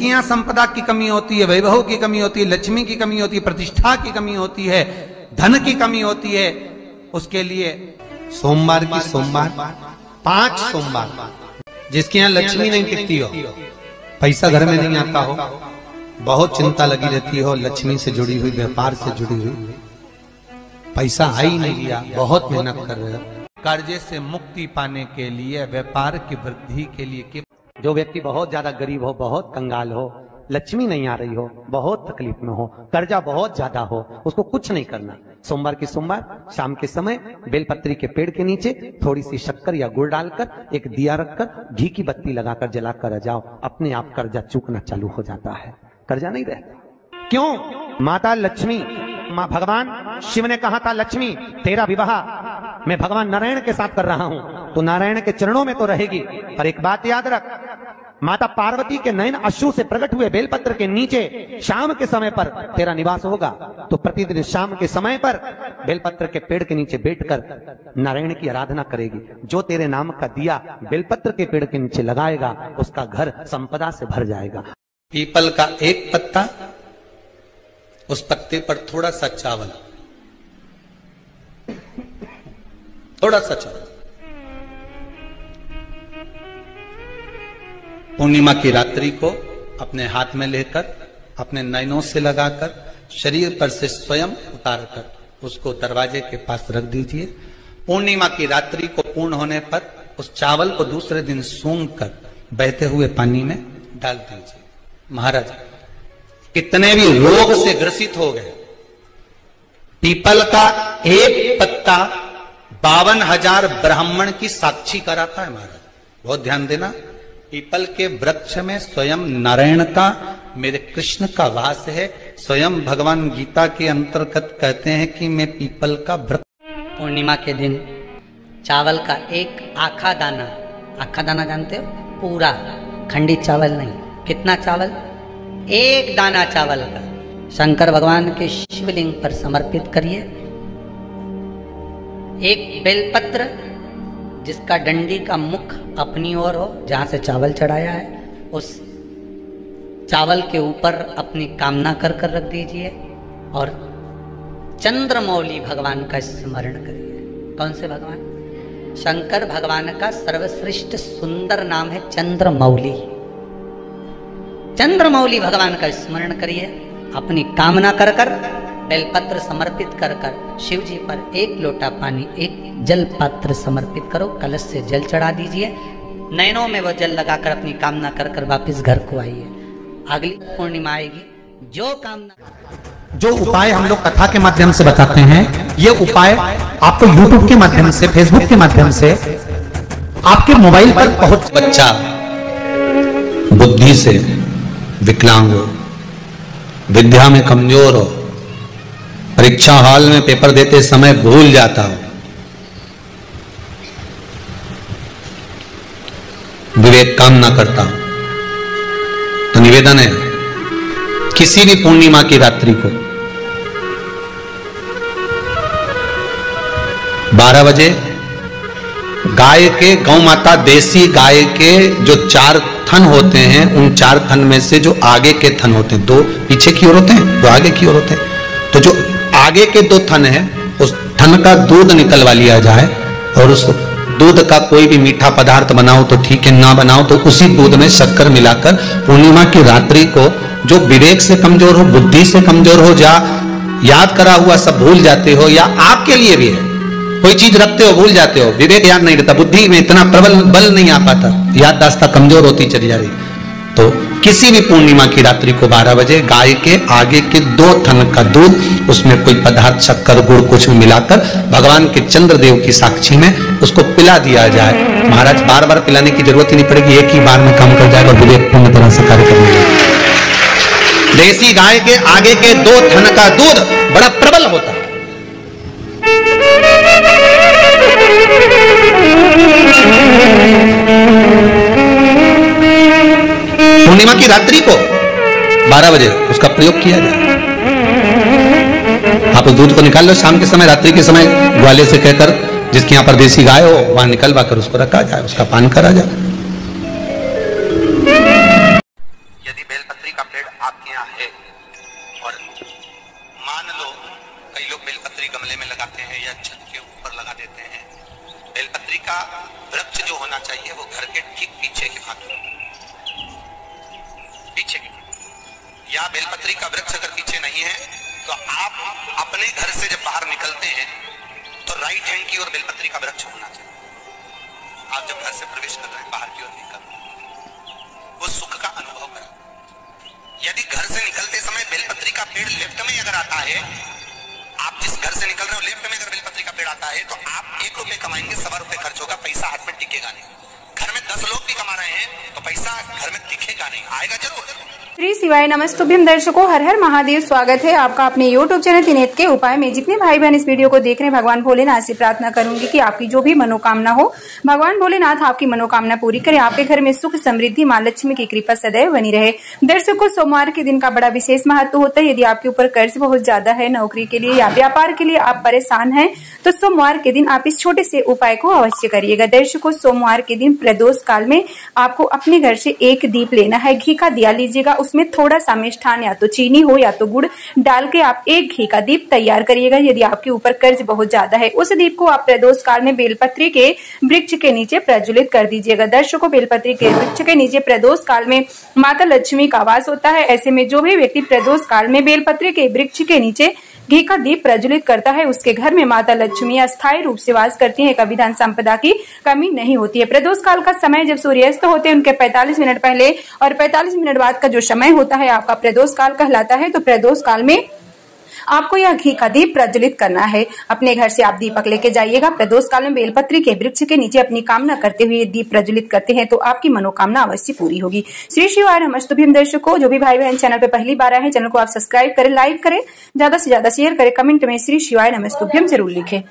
जिनकी यहाँ संपदा की कमी होती है, वैभव की कमी होती है, लक्ष्मी की कमी होती है, प्रतिष्ठा की कमी होती है, धन की कमी होती है, उसके लिए सोमवार की सोमवार 5 सोमवार, जिसके यहाँ लक्ष्मी नहीं टिकती हो, पैसा घर में नहीं आता हो, बहुत चिंता लगी रहती हो, लक्ष्मी से जुड़ी हुई, व्यापार से जुड़ी हुई, पैसा आ ही नहीं लिया, बहुत मेहनत कर रहे हो, कर्जे से मुक्ति पाने के लिए, व्यापार की वृद्धि के लिए, जो व्यक्ति बहुत ज्यादा गरीब हो, बहुत कंगाल हो, लक्ष्मी नहीं आ रही हो, बहुत तकलीफ में हो, कर्जा बहुत ज्यादा हो, उसको कुछ नहीं करना। सोमवार की सोमवार शाम के समय बेलपत्री के पेड़ के नीचे थोड़ी सी शक्कर या गुड़ डालकर एक दिया रखकर घी की बत्ती लगाकर जलाकर जाओ, अपने आप कर्जा चूकना चालू हो जाता है, कर्जा नहीं रहता। क्यों? माता लक्ष्मी, मां भगवान शिव ने कहा था, लक्ष्मी तेरा विवाह मैं भगवान नारायण के साथ कर रहा हूं, तो नारायण के चरणों में तो रहेगी, पर एक बात याद रख, माता पार्वती के नयन अश्रु से प्रकट हुए बेलपत्र के नीचे शाम के समय पर तेरा निवास होगा, तो प्रतिदिन शाम के समय पर बेलपत्र के पेड़ के नीचे बैठकर नारायण की आराधना करेगी। जो तेरे नाम का दिया बेलपत्र के पेड़ के नीचे लगाएगा, उसका घर संपदा से भर जाएगा। पीपल का एक पत्ता, उस पत्ते पर थोड़ा सा चावल, थोड़ा सा चावल, पूर्णिमा की रात्रि को अपने हाथ में लेकर, अपने नयनों से लगाकर, शरीर पर से स्वयं उतारकर उसको दरवाजे के पास रख दीजिए। पूर्णिमा की रात्रि को पूर्ण होने पर उस चावल को दूसरे दिन सूंघ कर बहते हुए पानी में डाल दीजिए। महाराज कितने भी रोग से ग्रसित हो गए, पीपल का एक पत्ता 52,000 ब्राह्मण की साक्षी कराता है। महाराज बहुत ध्यान देना, पीपल के वृक्ष में स्वयं नारायण का, मेरे कृष्ण का वास है। स्वयं भगवान गीता के अंतर्गत कहते हैं कि मैं पीपल का वृक्ष। पूर्णिमा के दिन चावल का एक आखा दाना जानते हो, पूरा खंडित चावल नहीं, कितना चावल, एक दाना चावल का शंकर भगवान के शिवलिंग पर समर्पित करिए। एक बेलपत्र जिसका डंडी का मुख अपनी ओर हो, जहां से चावल चढ़ाया है, उस चावल के ऊपर अपनी कामना कर कर रख दीजिए और चंद्रमौली भगवान का स्मरण करिए। कौन से भगवान? शंकर भगवान का सर्वश्रेष्ठ सुंदर नाम है चंद्रमौली। चंद्रमौली भगवान का स्मरण करिए, अपनी कामना कर कर बेलपत्र समर्पित कर कर शिव जी पर एक लोटा पानी, एक जल पात्र समर्पित करो, कलश से जल चढ़ा दीजिए, नयनों में वो जल लगाकर अपनी कामना कर कर वापिस घर को आइए। अगली पूर्णिमा आएगी, जो कामना, जो उपाय हम लोग कथा के माध्यम से बताते हैं, ये उपाय आपको YouTube के माध्यम से, Facebook के माध्यम से आपके मोबाइल पर पहुंच। बच्चा बुद्धि से विकलांग हो, विद्या में कमजोर हो, परीक्षा हॉल में पेपर देते समय भूल जाता हो, विवेक काम ना करता हो, तो निवेदन है किसी भी पूर्णिमा की रात्रि को 12 बजे गाय के, गौ माता देसी गाय के जो 4 थन होते हैं, उन 4 थन में से जो आगे के थन होते हैं, 2 पीछे की ओर होते हैं, 2 आगे की ओर होते हैं, तो जो आगे के 2 थन है, उस थन का दूध निकलवा लिया जाए और उस दूध का कोई भी मीठा पदार्थ बनाओ तो ठीक है, ना बनाओ तो उसी दूध में शक्कर मिलाकर पूर्णिमा की रात्रि को, जो विवेक से कमजोर हो, बुद्धि से कमजोर हो, जा याद करा हुआ सब भूल जाते हो, या आपके लिए भी है, कोई चीज रखते हो भूल जाते हो, विवेक याद नहीं रहता, बुद्धि में इतना प्रबल बल नहीं आ पाता, याददाश्त कमजोर होती चली जा रही, तो किसी भी पूर्णिमा की रात्रि को 12 बजे गाय के आगे के 2 थन का दूध, उसमें कोई पदार्थ शक्कर गुड़ कुछ भी मिलाकर भगवान के चंद्रदेव की साक्षी में उसको पिला दिया जाए। महाराज बार बार पिलाने की जरूरत ही नहीं पड़ेगी, एक ही बार में काम कर जाएगा, विवेक पूर्ण तरह से कार्य करेगा। देसी गाय के आगे के 2 थन का दूध बड़ा प्रबल होता है। पूर्णिमा की रात्रि को 12 बजे उसका प्रयोग किया जाए। आप उस दूध को निकाल लो, शाम के समय, रात्रि के समय ग्वाले से कहकर, जिसके यहाँ पर देसी गाय हो, वहां निकलवा कर उसको रखा जाए, उसका पान करा जाए। यदि बेलपत्र आपके यहाँ है, और मान लो कई लोग बेलपत्री गमले में लगाते हैं या छत के ऊपर लगा देते हैं, बेलपत्री का वृक्ष जो होना चाहिए वो घर के ठीक पीछे के भाग में, पीछे के, या बेलपत्री का वृक्ष अगर पीछे नहीं है तो आप अपने घर से जब बाहर निकलते हैं तो राइट हैंड की ओर बेलपत्री का वृक्ष होना चाहिए। आप जब घर से प्रवेश कर रहे हैं बाहर की ओर निकल वो सुख का अनुभव करें। यदि घर से निकलते समय बेलपत्री का पेड़ लेफ्ट में अगर आता है, आप जिस घर से निकल रहे हो लेफ्ट में अगर बेलपत्री का पेड़ आता है तो आप 1 रुपए कमाएंगे, 1.25 रुपए खर्च होगा, पैसा हाथ में टिकेगा नहीं। घर में 10 लोग भी कमा रहे हैं तो पैसा घर में दिखेगा नहीं, आएगा जरूर। श्री शिवाय नमस्तुभ्यम। दर्शकों, हर हर महादेव। स्वागत है आपका अपने YouTube चैनल त्रिनेत्र के उपाय में। जितने भाई बहन इस वीडियो को देख रहे हैं, भगवान भोलेनाथ से प्रार्थना करूंगी कि आपकी जो भी मनोकामना हो, भगवान भोलेनाथ आपकी मनोकामना पूरी करे। आपके घर में सुख समृद्धि, माँ लक्ष्मी की कृपा सदैव बनी रहे। दर्शकों, सोमवार के दिन का बड़ा विशेष महत्व होता है। यदि आपके ऊपर कर्ज बहुत ज्यादा है, नौकरी के लिए या व्यापार के लिए आप परेशान हैं, तो सोमवार के दिन आप इस छोटे से उपाय को अवश्य करिएगा। दर्शकों, सोमवार के दिन प्रदोष काल में आपको अपने घर से एक दीप लेना है, घी का दिया लीजिएगा, उसमें थोड़ा सा मिष्ठान या तो चीनी हो या तो गुड़ डाल के आप एक घी का दीप तैयार करिएगा। यदि आपके ऊपर कर्ज बहुत ज्यादा है, उस दीप को आप प्रदोष काल में बेलपत्री के वृक्ष के नीचे प्रज्वलित कर दीजिएगा। दर्शकों, बेलपत्री के वृक्ष के नीचे प्रदोष काल में माता लक्ष्मी का वास होता है। ऐसे में जो भी व्यक्ति प्रदोष काल में बेलपत्री के वृक्ष के नीचे घी का दीप प्रज्वलित करता है, उसके घर में माता लक्ष्मी अस्थायी रूप से वास करती है, कभी धन संपदा की कमी नहीं होती है। प्रदोष काल का समय जब सूर्यास्त होते हैं उनके 45 मिनट पहले और 45 मिनट बाद का जो समय होता है आपका प्रदोष काल कहलाता है। तो प्रदोष काल में आपको यह घी का दीप प्रज्वलित करना है। अपने घर से आप दीपक लेके जाइएगा। प्रदोष काल में बेलपत्री के वृक्ष के नीचे अपनी कामना करते हुए दीप प्रज्वलित करते हैं तो आपकी मनोकामना अवश्य पूरी होगी। श्री शिवाय नमस्तुभ्यम। दर्शकों, जो भी भाई बहन चैनल पे पहली बार आए हैं, चैनल को आप सब्सक्राइब करें, लाइक करें, ज्यादा से ज्यादा शेयर करें, कमेंट में श्री शिवाय नमस्तुभ्यम जरूर लिखें।